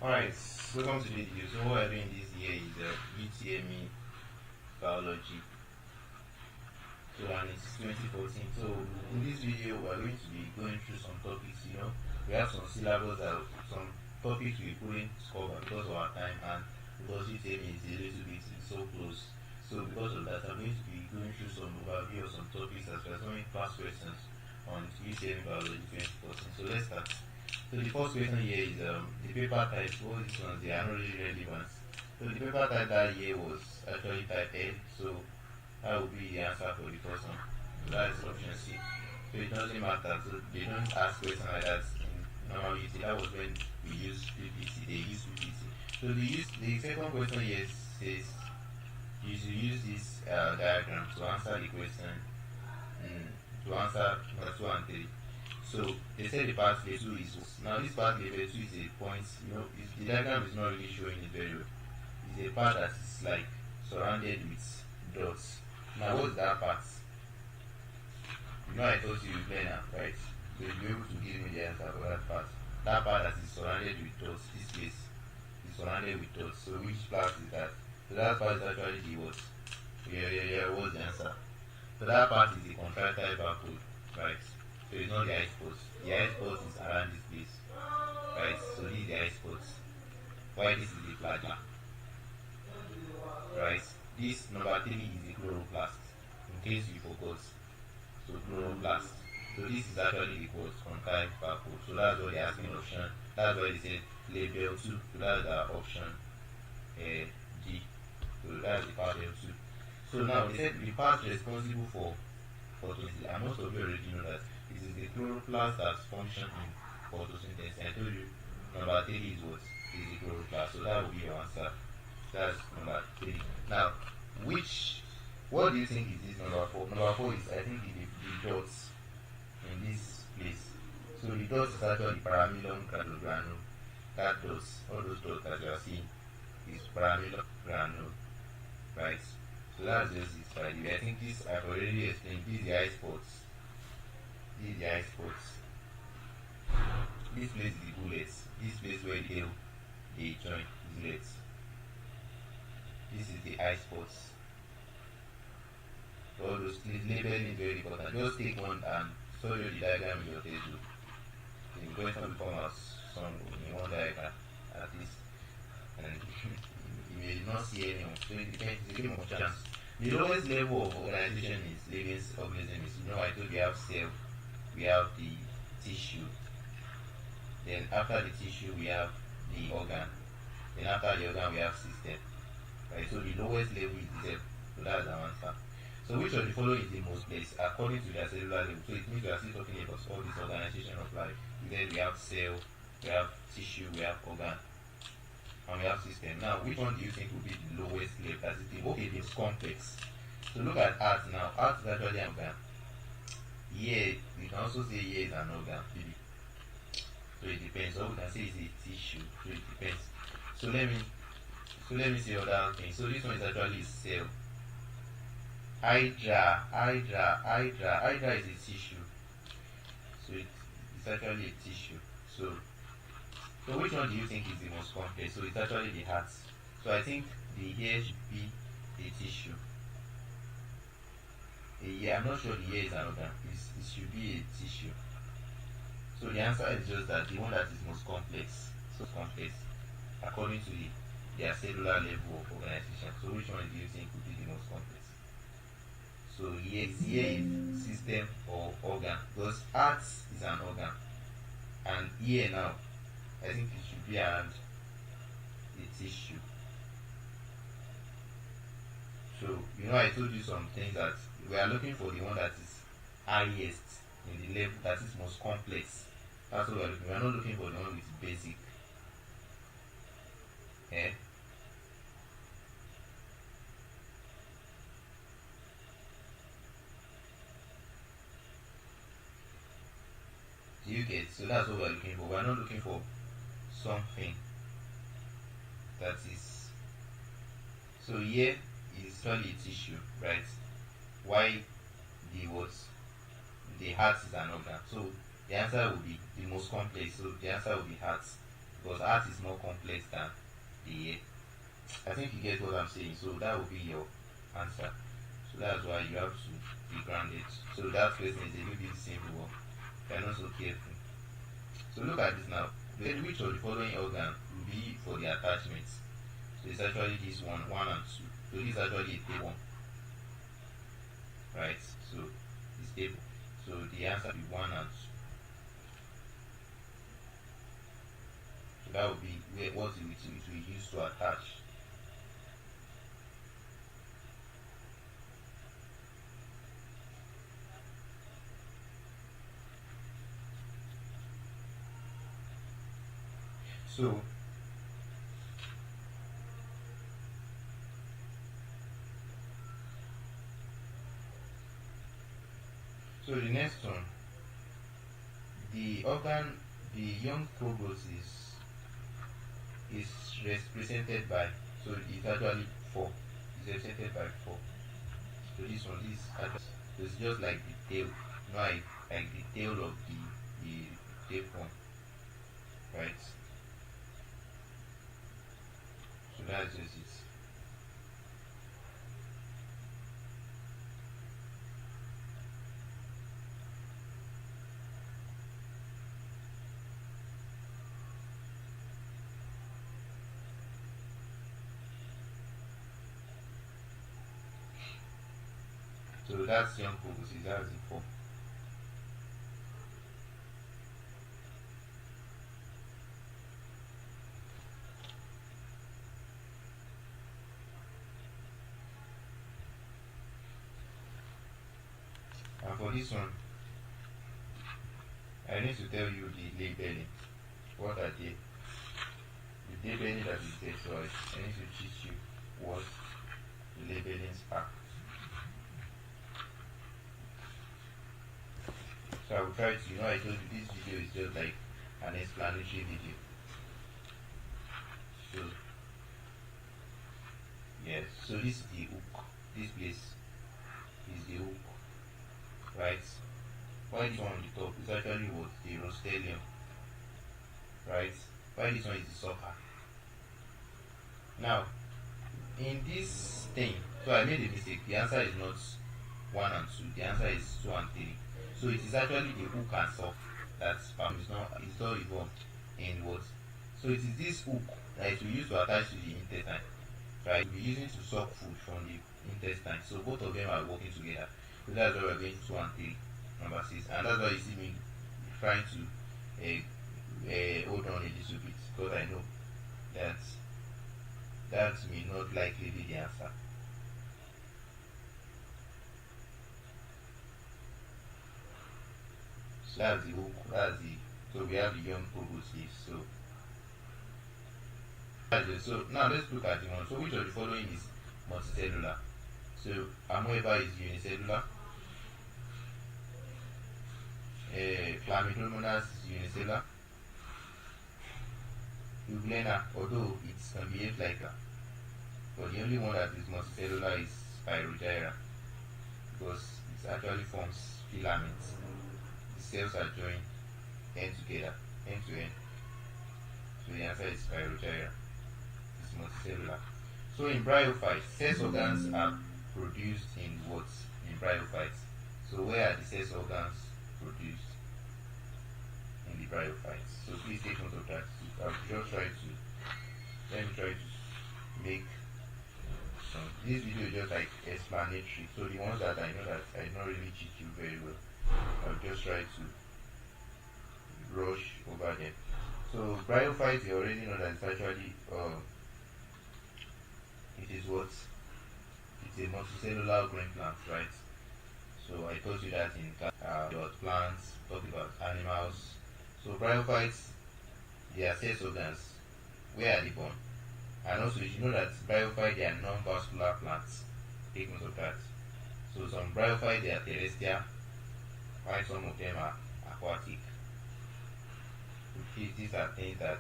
Alright, welcome to the video. So what we're doing this year is UTME biology. So and it's 2014. So in this video we're going to be going through some topics, We have some syllables that some topics we couldn't cover because of our time and because UTME is a little bit so close. So because of that I'm going to be going through some overview of some topics as well as some past questions on UTME biology 2014. So let's start. So the first question here is the paper type. All these ones they are not really relevant. So the paper type that year was actually type L. So that would be the answer for the first one. So that is option C. So it doesn't matter. So they don't ask questions like that in normal UT. That was when we used PPT. They use PPT. So the second question here says you should use this diagram to answer the question. To answer number 2 and 3. So they said the path label 2 is now this path label 2 is a point, the diagram is not really showing it very well. It's a part that is like surrounded with dots. Now what's that part? I thought you would learn that, right? So you'll be able to give me the answer for that part. That part that is surrounded with dots, this place is surrounded with dots. So which part is that? So that part is actually the what? Yeah, what's the answer? So that part is the contractile barcode, right? So it's not the ice post. The ice post is around this place. Right? So this is the ice post. Why this is the flagella? Right? This number 3 is the chloroplast. In case you forgot. So chloroplast. So this is actually the contractile barcode. So that's what they're asking option. That's why they said label 2. So that's the option D. So that's the part L2. So now they said the part responsible for photosynthesis. And most of you already know that it is the chloroplast that functions in photosynthesis. I told you number 3 is what? Is the chloroplast. So that will be your answer. That's number 3. Now, what do you think is this number 4? Number 4 is, I think, the dots in this place. So the dots is actually paramylon granule. That dots, all those dots that you are seeing, is paramylon granule. Right? So that's just it by the way. I think this I've already explained. This is the eye spots. This is the eye spots. This place is the bullets. This place where they join bullets. This is the eye spots. So all those labeling is very important. Just take one and show you the diagram in your textbook. You're going to become as some in one diagram at least. And you may not see anyone. So it depends, it's a game of chance. The lowest level of organization is living organisms. I told you we have cell, we have the tissue, then after the tissue we have the organ, then after the organ we have system. Right? So the lowest level is the cell. So that's the answer. So which of the following is the most place according to their cellular level? So it means we are still talking about all this organization of life. Then we have cell, we have tissue, we have organ, and we have system. Now, which one do you think will be the lowest level? That's the thing. Okay, it's complex. So look at art now. Art is actually an organ. Yeah, we can also say yeah is an organ, maybe. So it depends. Or we can say it's a tissue. So it depends. So let me see other things. So this one is actually a cell. Hydra is a tissue. So it's actually a tissue. So which one do you think is the most complex? So it's actually the heart. So I think the hair should be a tissue. Yeah, I'm not sure the hair is an organ. It should be a tissue. So the answer is just that the one that is most complex. So complex according to their cellular level of organization. So which one do you think would be the most complex? So here is system or organ. Because heart is an organ. And here now I think it should be around the tissue. So I told you some things that we are looking for the one that is highest in the level, that is most complex. That's what we are looking for. We are not looking for the one with basic. Yeah. Do you get? So that's what we are looking for. We are not looking for something that is. So here is probably a tissue, right? Why the what? The heart is an organ. So the answer will be the most complex. So the answer will be heart. because heart is more complex than the ear. I think you get what I'm saying. So that will be your answer. So that's why you have to be grounded. So that question is a little bit simple, but you're not so careful. So look at this now. Then which of the following organ will be for the attachments? So it's actually this one and two. So this is actually a table. Right? So it's table. So the answer will be 1 and 2. So that would be what it will use to attach. So the next one, the organ, the young proboscis is represented by, so it's actually 4. It's represented by 4. So this one is actually, it's just like the tail, like the tail of the tapeworm, right? So that's just it. So that's young proboscis, that's the 4. And for this one, I need to tell you the labeling. What are they? The labeling that is there, so I need to teach you what the labelings are. So I will try to, I told you this video is just like an explanatory video. So, yes, so this is the hook. This place is the hook, right? Why this one on the top is actually what? The rostelium, right? Why this one is the sucker. Now, in this thing, so I made a mistake. The answer is not 1 and 2. The answer is 2 and 3. So it is actually the hook and sock that's found. It's not involved in what. So it is this hook that we use to attach to the intestine, right? We're using to suck food from the intestine. So both of them are working together. So that's why we're going to 2 and 3, number 6. And that's why you see me trying to hold on a little bit, because I know that may not likely be the answer. So that's the hook, so we have the young proboscis. So now let's look at the one. So which of the following is multicellular? So amoeba is unicellular, Chlamydomonas is unicellular, Euglena, although it can behave like that, but the only one that is multicellular is Spirogyra, because it actually forms filaments. The cells are joined end to end. So the answer is Spirogyra. It's multicellular. So in bryophytes, sex organs are produced in what? In bryophytes. So where are the sex organs produced? In the bryophytes. So please take note of that. I'll just try to, let me try to make some, this video is just like explanatory. So the ones that I know that I don't really teach you very well, I'll just try to rush over them. So bryophytes, you already know that it's actually it is what? It's a multicellular green plant, right? So I told you that in plants, talk about animals. So bryophytes, they are sex organs. Where are they born? And also you should know that bryophytes, they are non-vascular plants. Take note of that. So some bryophytes, they are terrestrial, while some of them are aquatic. These are things that